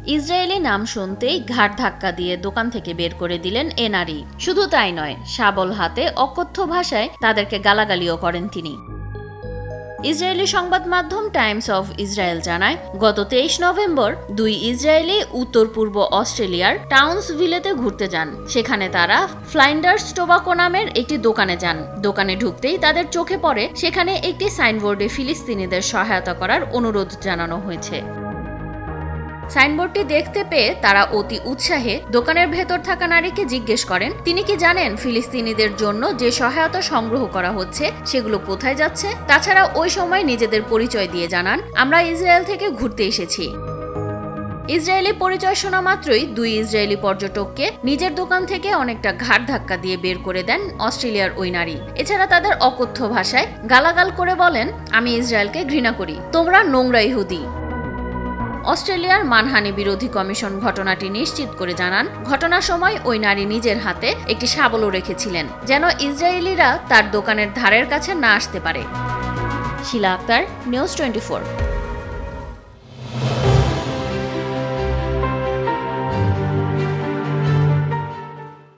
Israeli নাম শুনতেই ঘাড় ধাক্কা দিয়ে দোকান থেকে বের করে দিলেন এ নারী। শুধু তাই নয়, শাবল হাতে অকথ্য ভাষায় তাদেরকে গালাগালিও করেন তিনি। ইসরায়েলি সংবাদ মাধ্যম টাইমস অফ ইসরায়েল জানায়, গত 23 নভেম্বর 2 ইসরায়েলি উত্তর পূর্ব অস্ট্রেলিয়ার টাউন্সভিলেতে ঘুরতে যান। সেখানে তারা ফ্লাইন্ডার্স টোবাকো নামের একটি দোকানে যান। দোকানে ঢুকতেই তাদের চোখে পড়ে সেখানে একটি সাইনবোর্ডে ফিলিস্তিনিদের সহায়তা করার অনুরোধ জানানো হয়েছে। সাইনবোর্ডটি দেখতে পেয়ে তারা অতি উৎসাহে দোকানের ভেতর থাকা নারীকে জিজ্ঞেস করেন, তিনি কি জানেন ফিলিস্তিনিদের জন্য যে সহায়তা সংগ্রহ করা হচ্ছে সেগুলো কোথায় যাচ্ছে। তাছাড়া ওই সময় নিজেদের পরিচয় দিয়ে জানান, আমরা ইসরায়েল থেকে ঘুরতে এসেছি। ইসরায়েলি পরিচয় শোনা মাত্রই 2 ইসরায়েলি পর্যটককে নিজের দোকান থেকে অনেকটা ঘাড় ধাক্কা দিয়ে বের করে দেন অস্ট্রেলিয়ার ওই নারী। এছাড়া তাদের অকথ্য ভাষায় গালাগাল করে বলেন, আমি ইসরায়েলকে ঘৃণা করি, তোমরা নোংরা ইহুদি। অস্ট্রেলিয়ার মানহানি বিরোধী কমিশন ঘটনাটি নিশ্চিত করে জানান, ঘটনার সময় ওই নারী নিজের হাতে একটি শাবলও রেখেছিলেন, যেন ইসরায়েলিরা তার দোকানের ধারের কাছে না আসতে পারে। শিলা আক্তার, নিউজ 24।